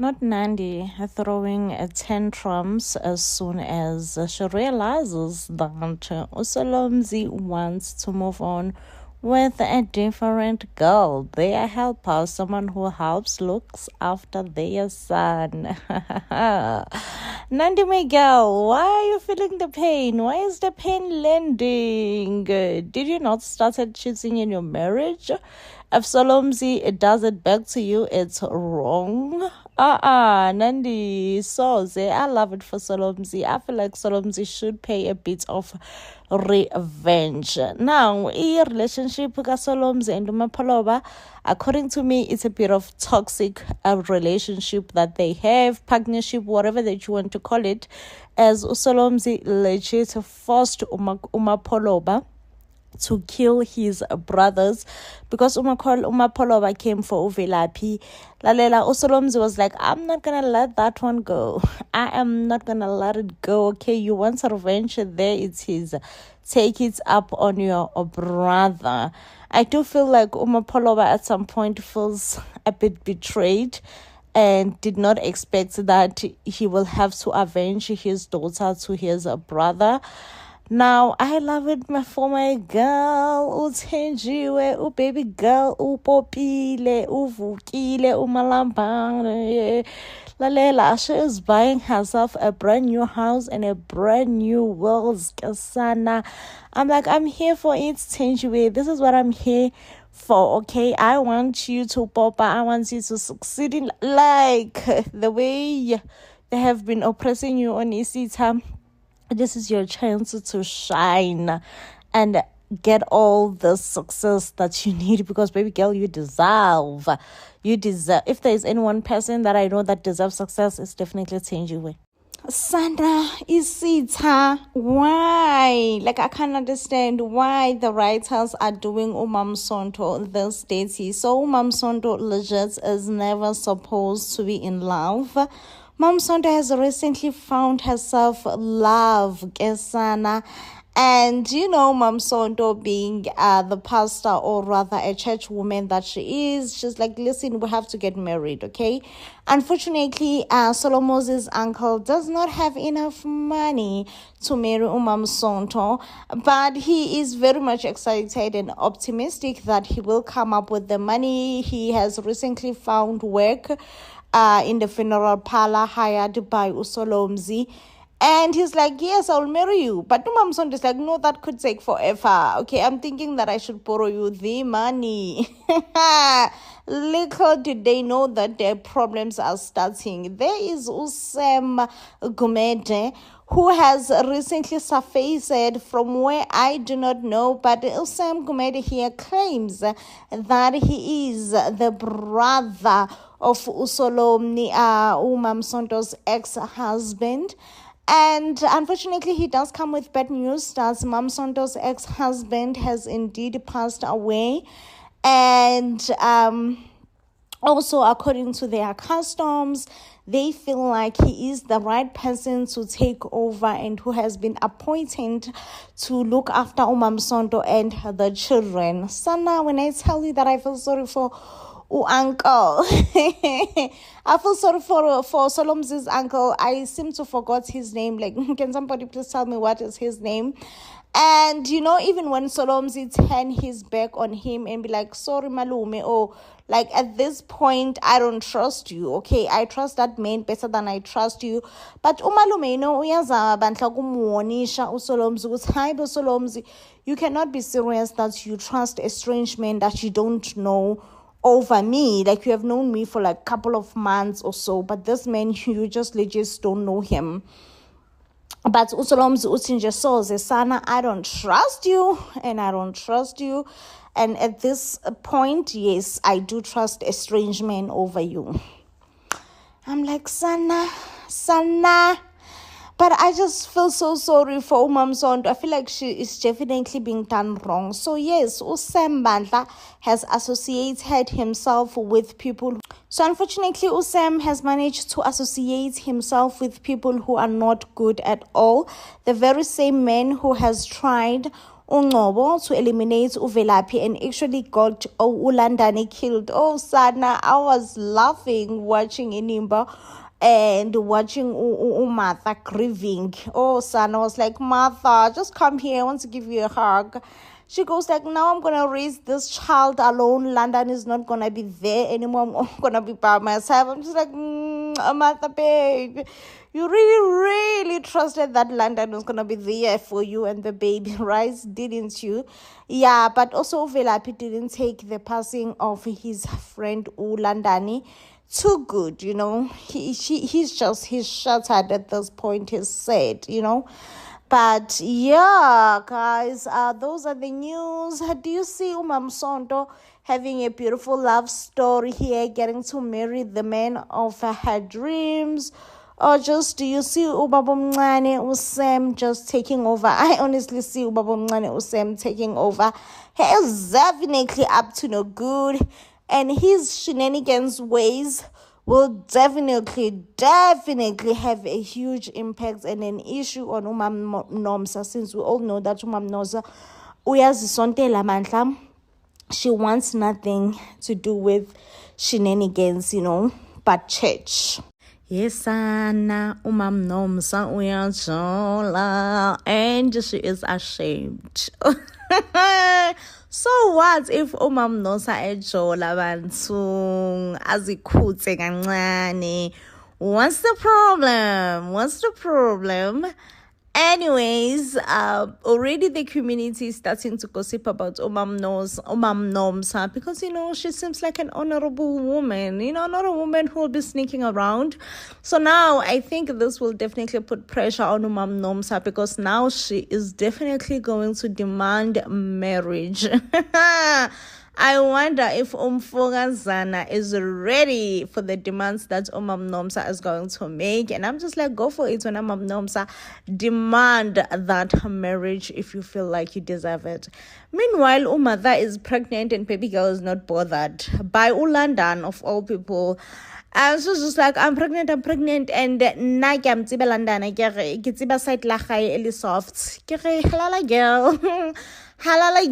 Not Nandi throwing tantrums as soon as she realizes that Usolomzi wants to move on with a different girl, their helper, someone who helps looks after their son. Nandi Miguel, why are you feeling the pain? Why is the pain landing? Did you not started cheating in your marriage? If Solomzi does it back to you, it's wrong. Nandi, Soze, I love it for Solomzi. I feel like Solomzi should pay a bit of revenge. Now, a relationship with Solomzi and Umapoloba, according to me, it's a bit of toxic relationship that they have, partnership, whatever that you want to call it, as Solomzi legit forced Umapoloba to kill his brothers because Umapoloba came for Uvelapi. Lalela Usolomzi was like, I'm not gonna let that one go. I am not gonna let it go. Okay, you want revenge, there it is. Take it up on your brother. I do feel like Umapoloba at some point feels a bit betrayed and did not expect that he will have to avenge his daughter to his brother. Now, I love it for my girl, Utenjiwe, baby girl, Popile, Uvukile, Umalambang. Lalela, she is buying herself a brand new house and a brand new Wells Kasana. I'm like, I'm here for it, Tenjiwe. This is what I'm here for, okay? I want you to pop. I want you to succeed in like the way they have been oppressing you on Isita. This is your chance to shine and get all the success that you need because, baby girl, you deserve. If there is any one person that I know that deserves success, it's definitely Tenjiwe. Sandra Isita, why? Like, I can't understand why the writers are doing Umamsonto this dirty. So Umamsonto legit is never supposed to be in love. Mom Sonto has recently found herself love, Kesana. And, you know, Mom Sonto being the pastor or rather a church woman that she is, she's like, listen, we have to get married, okay? Unfortunately, Solomon's uncle does not have enough money to marry Umam Sonto, but he is very much excited and optimistic that he will come up with the money. He has recently found work in the funeral parlor hired by Usolomzi. And he's like, yes, I'll marry you. But Umam Sonto is like, no, that could take forever. Okay, I'm thinking that I should borrow you the money. Little did they know that their problems are starting. There is Usem Gumede, who has recently surfaced from where I do not know, but Usem Gumede here claims that he is the brother of Usolomni, Umam Sonto's ex-husband. And unfortunately, he does come with bad news that Mam Sonto's ex-husband has indeed passed away. And also, according to their customs, they feel like he is the right person to take over and who has been appointed to look after Umam Sonto and the children. Sana, when I tell you that I feel sorry for uncle. I feel sorry for Solomzi's uncle. I seem to forgot his name. Like, can somebody please tell me what is his name? And, you know, even when Solomzi turn his back on him and be like, sorry, Malume, oh, like, at this point, I don't trust you, okay? I trust that man better than I trust you. But umalume, you know, Solomzi, you cannot be serious that you trust a strange man that you don't know over me. Like, you have known me for like a couple of months or so, but this man, you just legit don't know him. But Usolomzi Utinje Soze Sana, I don't trust you, and I don't trust you. And at this point, yes, I do trust a strange man over you. I'm like, Sana. But I just feel so sorry for Umam Sonto. I feel like she is definitely being done wrong. So yes, Usem Bandla has associated himself with people. So unfortunately, Usem has managed to associate himself with people who are not good at all. The very same man who has tried Ungcobo to eliminate Uvelaphi and actually got Ulandani killed. Oh, Sana, I was laughing watching Inimba and watching Martha grieving. Oh, Sana was like, Martha, just come here. I want to give you a hug. She goes like, now I'm going to raise this child alone. London is not going to be there anymore. I'm going to be by myself. I'm just like, Martha, babe, you really trusted that London was going to be there for you and the baby, right? Didn't you? Yeah, but also Velaphi didn't take the passing of his friend Ulandani too good, you know. He's shattered at this point, he's said, you know. But yeah, guys, those are the news. Do you see Umam Sonto having a beautiful love story here, getting to marry the man of her dreams? Or just do you see Ubaba Mncane Usem just taking over? I honestly see Ubaba Mncane Usem taking over. He is definitely up to no good, and his shenanigans ways will definitely have a huge impact and an issue on Umam Nomsa, since we all know that Umam Nomsa uyazisontela mandla. She wants nothing to do with shenanigans, you know, but church. Yes, Anna, Umam Nomsa uyajola, and she is ashamed. So what if Umam Nomsa ejola bantu azikhuthe kancane? What's the problem? Anyways, already the community is starting to gossip about Umam Nomsa, because, you know, she seems like an honorable woman, you know, not a woman who will be sneaking around. So now I think this will definitely put pressure on Umam Nomsa, because now she is definitely going to demand marriage. I wonder if Umfogazana is ready for the demands that Umam Nomsa is going to make. And I'm just like, go for it when Umam Nomsa. Demand that marriage if you feel like you deserve it. Meanwhile, Umatha is pregnant and baby girl is not bothered by Ulandan, of all people. And so just like, I'm pregnant, and na ke am tseba London, ke tseba side la gae ele soft. Ke re halala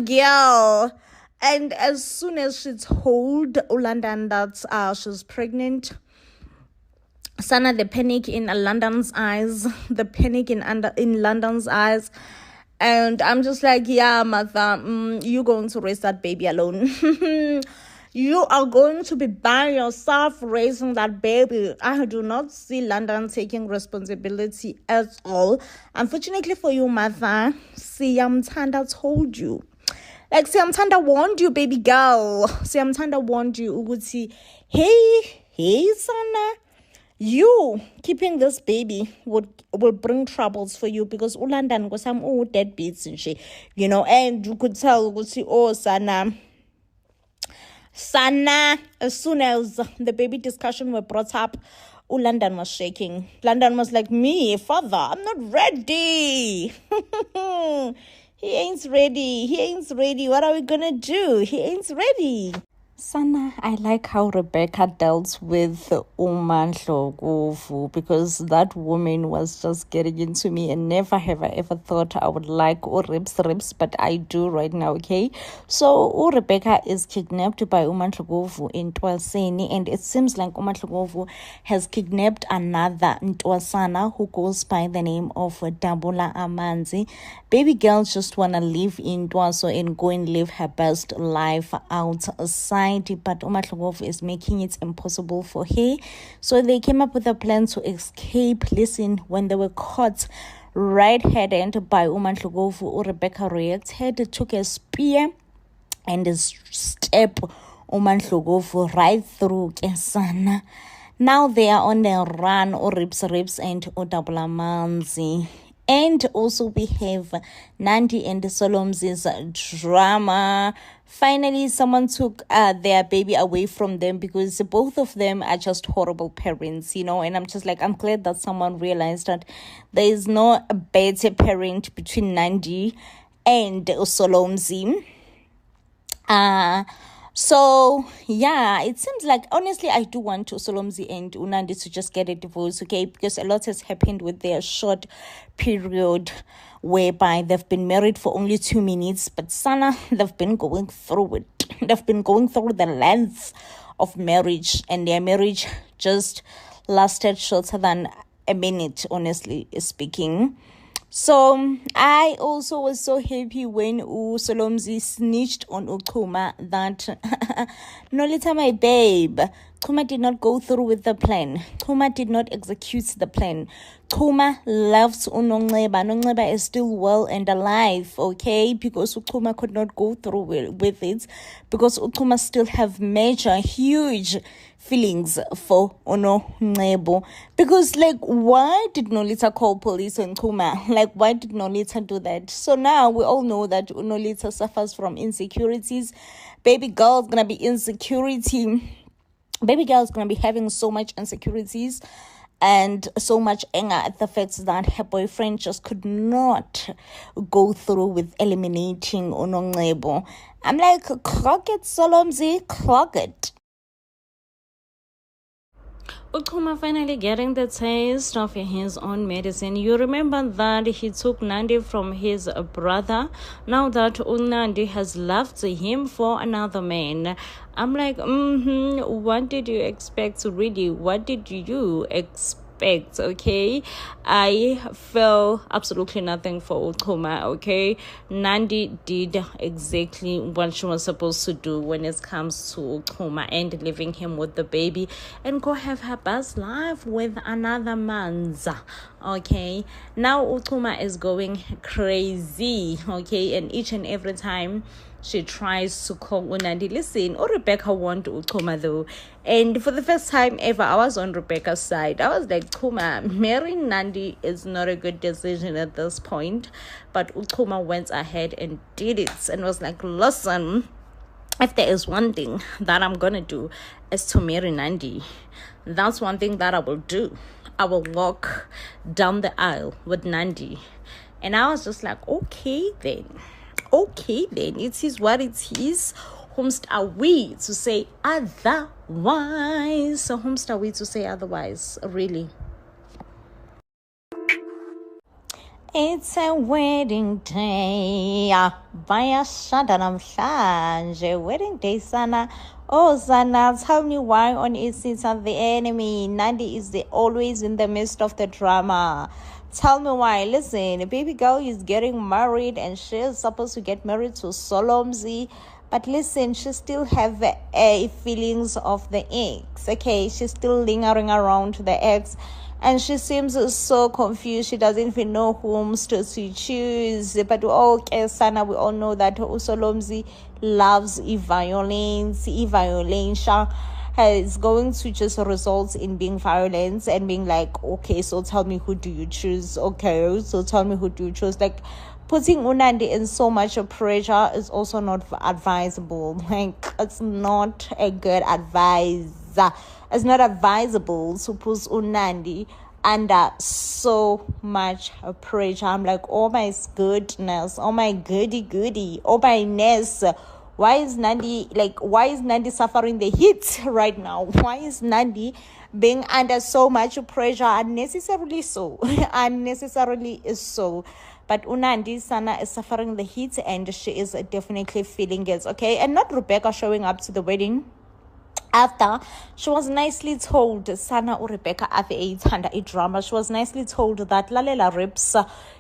girl. And as soon as she told Ulandan that she's pregnant, Sana, the panic in London's eyes, in London's eyes. And I'm just like, yeah, Martha, you're going to raise that baby alone. You are going to be by yourself raising that baby. I do not see London taking responsibility at all. Unfortunately for you, Martha, Siyamthanda told you. Like, Siyamthanda warned you, baby girl. Siyamthanda warned you, Uguti. Hey, Sana. You keeping this baby will bring troubles for you, because Ulandan was some old deadbeats and shit, you know. And you could tell, Uguti, oh, Sana, as soon as the baby discussion were brought up, Ulandan was shaking. London was like, me, father, I'm not ready. He ain't ready. What are we gonna do? He ain't ready. Sana, I like how Rebecca dealt with Ndlovu, because that woman was just getting into me, and never have I ever thought I would like Ribs, but I do right now, okay? So Rebecca is kidnapped by Ndlovu in Twaseni, and it seems like Ndlovu has kidnapped another Ntwasana who goes by the name of Dabula Amanzi. Baby girl just want to live in Twaso and go and live her best life outside. But Ndlovu is making it impossible for her. So they came up with a plan to escape. Listen, when they were caught red-handed by Ndlovu, Rebecca reacted, took a spear and stabbed Ndlovu right through Kesana. Now they are on the run, Ribs and Dabulamanzi. And also we have Nandi and Solomzi's drama. Finally, someone took their baby away from them, because both of them are just horrible parents, you know. And I'm just like, I'm glad that someone realized that there is no better parent between Nandi and Solomzi. So yeah, it seems like honestly I do want to Solomzi and Unandi to just get a divorce, okay? Because a lot has happened with their short period whereby they've been married for only 2 minutes, but Sana, they've been going through it. They've been going through the length of marriage, and their marriage just lasted shorter than a minute, honestly speaking. So I also was so happy when Solomzi snitched on Ukuma that Nolita, my babe, Kuma did not go through with the plan. Kuma did not execute the plan. Kuma loves Unongleba. Nongleba is still well and alive, okay? Because Ukuma could not go through with it. Because Ukuma still have major, huge feelings for Ononglebo. Because, like, why did Nolita call police on Kuma? Like, why did Nolita do that? So now we all know that Nolita suffers from insecurities. Baby girl's gonna be insecurity. Baby girl is going to be having so much insecurities and so much anger at the fact that her boyfriend just could not go through with eliminating Ononglebo. I'm like, clock it, Solomzi, clock it. Ukuma finally getting the taste of his own medicine. You remember that he took Nandi from his brother. Now that Nandi has left him for another man. I'm like, what did you expect really? What did you expect? Okay, I felt absolutely nothing for Ukuma. Okay, Nandi did exactly what she was supposed to do when it comes to Ukuma and leaving him with the baby and go have her best life with another man's. Okay, now Ukuma is going crazy. Okay, and each and every time she tries to call Unandi, listen, Rebecca want Ukuma though. And for the first time ever, I was on Rebecca's side. I was like, Kuma, marrying Nandi is not a good decision at this point. But Ukuma went ahead and did it and was like, listen, if there is one thing that I'm going to do is to marry Nandi. That's one thing that I will do. I will walk down the aisle with Nandi. And I was just like, okay then, it is what it is. Whomst are we to say otherwise? So whomst are we to say otherwise, really? It's a wedding day. Vaya Shadanam wedding day, Sana. Oh, Sana, tell me why on its seats of the enemy. Nandi is always in the midst of the drama. Tell me why. Listen, baby girl is getting married and she is supposed to get married to Solomzi. But listen, she still have feelings of the ex. Okay, she's still lingering around the ex. And she seems so confused. She doesn't even know whom to choose. But okay, Sana, we all know that Solomzi loves violence. Violence is going to just result in being violent and being like, okay, so tell me who do you choose? Okay, so tell me who do you choose? Like, putting Unandi in so much pressure is also not advisable. Like, it's not a good advice. It's not advisable to put Unandi under so much pressure. I'm like, oh my goodness, oh my goody, oh my ness. Why is Nandi suffering the heat right now? Why is Nandi being under so much pressure? Unnecessarily so. Unnecessarily so. But Unandi Sana is suffering the heat and she is definitely feeling it, okay? And not Rebecca showing up to the wedding. After she was nicely told, Sana or Rebecca ave under a drama, she was nicely told that Lalela Rips,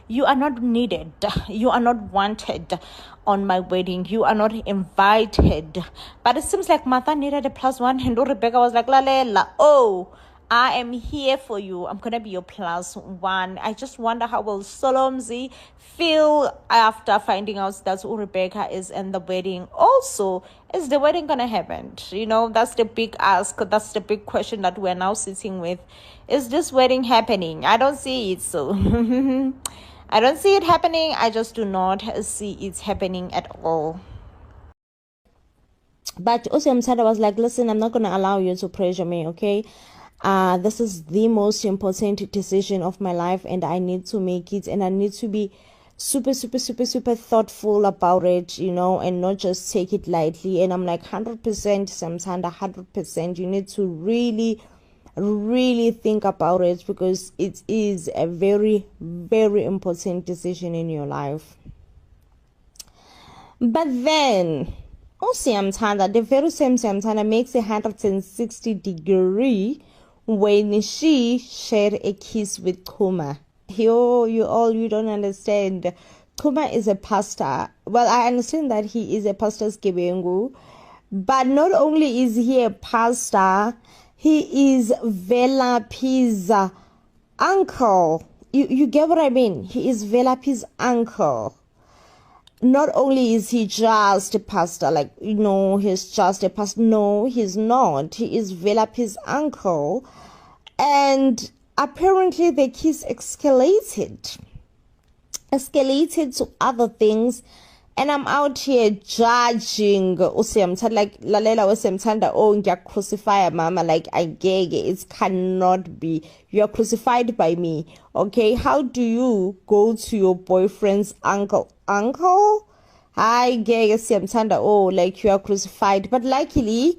you are not needed, you are not wanted on my wedding, you are not invited. But it seems like Martha needed a +1 and Rebecca was like, Lalela, oh, I am here for you. I'm going to be your +1. I just wonder how will Solomzi feel after finding out that Rebecca is in the wedding. Also, is the wedding going to happen? You know, that's the big ask. That's the big question that we're now sitting with. Is this wedding happening? I don't see it. So I don't see it happening. I just do not see it happening at all. But also, Msada was like, listen, I'm not going to allow you to pressure me, okay? This is the most important decision of my life and I need to make it and I need to be super, super, super, super thoughtful about it, and not just take it lightly. And I'm like 100% Samsanda, 100%. You need to really, really think about it, because it is a very, very important decision in your life. But then, Siamtanda, the very same Siamtanda, makes a 160-degree when she shared a kiss with Kuma. You don't understand. Kuma is a pastor. Well, I understand that he is a pastor's Gebengu, but not only is he a pastor, he is Velapi's uncle. You get what I mean? He is Velapi's uncle. Not only is he just a pastor, he's just a pastor. No, he's not. He is Velapi's uncle. And apparently the kiss escalated to other things. And I'm out here judging uSiyamthanda, like lalela weSiyamthanda, oh ngiya crucify mama, like I gege, it cannot be. You are crucified by me. Okay, how do you go to your boyfriend's uncle? Hi gege Siyamthanda, oh, like you are crucified. But luckily,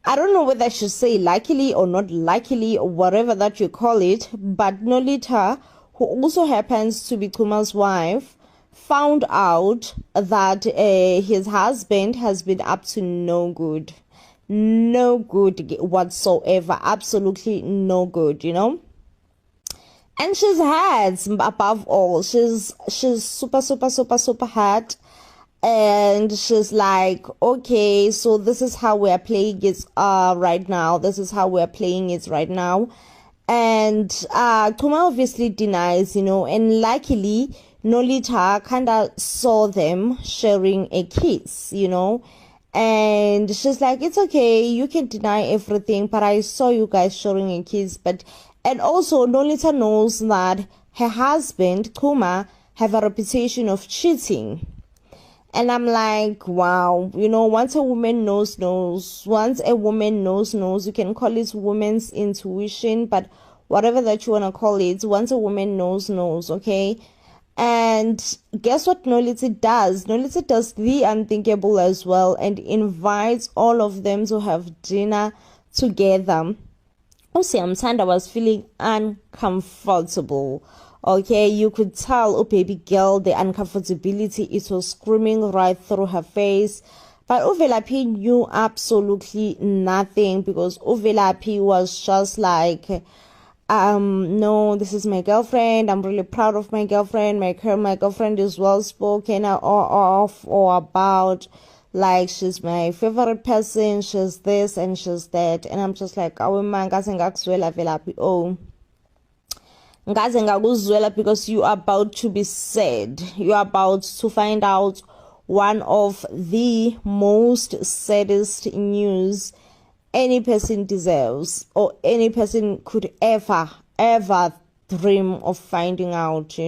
I don't know whether I should say luckily or not luckily, or whatever that you call it, but Nolita, who also happens to be Kuma's wife, found out that his husband has been up to no good whatsoever, absolutely no good, and she's hurt. Above all, she's super, super, super, super hurt, and she's like, okay, so this is how we're playing it right now. And Kuma obviously denies, and luckily Nolita kind of saw them sharing a kiss, and she's like, it's okay, you can deny everything, but I saw you guys sharing a kiss. And also Nolita knows that her husband, Kuma, have a reputation of cheating. And I'm like, wow, once a woman knows. Once a woman knows, you can call it woman's intuition, but whatever that you want to call it, once a woman knows, okay? And guess what Nolita does? Nolita does the unthinkable as well and invites all of them to have dinner together. Siyamthanda was feeling uncomfortable. Okay, you could tell, oh baby girl, the uncomfortability, it was screaming right through her face. But Uvelapi knew absolutely nothing, because Uvelapi was just like, no, this is my girlfriend. I'm really proud of my girlfriend. My girlfriend is well spoken or about, like, she's my favorite person. She's this and she's that. And I'm just like, oh, because you are about to be sad. You are about to find out one of the most saddest news any person deserves, or any person could ever dream of finding out,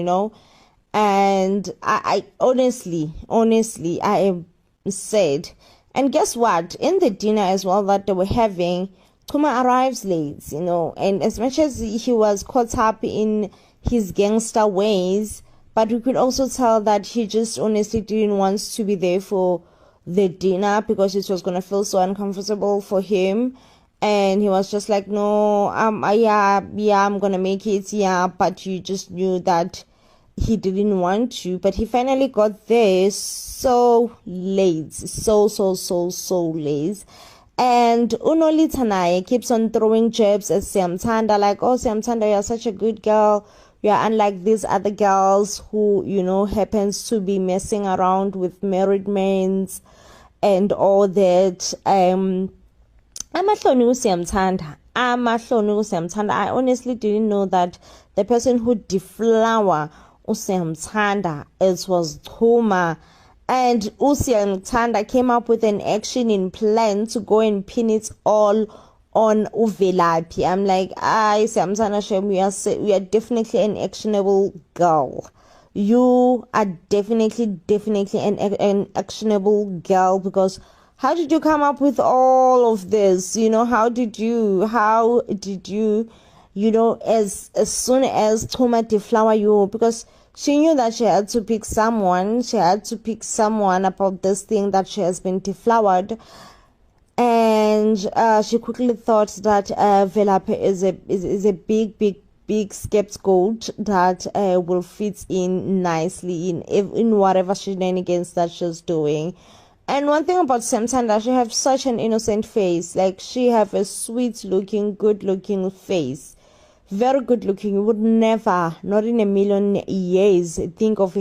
And I honestly, I am sad. And guess what? In the dinner as well that they were having, Kuma arrives late, and as much as he was caught up in his gangster ways, but we could also tell that he just honestly didn't want to be there for the dinner, because it was going to feel so uncomfortable for him. And he was just like, no, I'm going to make it. Yeah. But you just knew that he didn't want to, but he finally got there so late, so late. And Unolita Naye keeps on throwing jabs at Siyamthanda, like, oh, Siyamthanda, you're such a good girl. You're unlike these other girls who, happens to be messing around with married men and all that. Amahloni uSiyamthanda. I honestly didn't know that the person who deflower uSiyamthanda, it was Kuma. And uSiyamthanda came up with an action in plan to go and pin it all on Uvelapi. I'm like, Siyamthanda Shem, we are definitely an actionable girl. You are definitely an actionable girl, because how did you come up with all of this? How did you, as soon as Toma deflower you, because She knew that she had to pick someone. She had to pick someone about this thing that she has been deflowered. And she quickly thought that Velaphi is a big scapegoat that will fit in nicely in whatever shenanigans that she's doing. And one thing about Samsanda, she have such an innocent face. Like, she have a sweet looking, good looking face. Very good looking. You would never, not in a million years, think of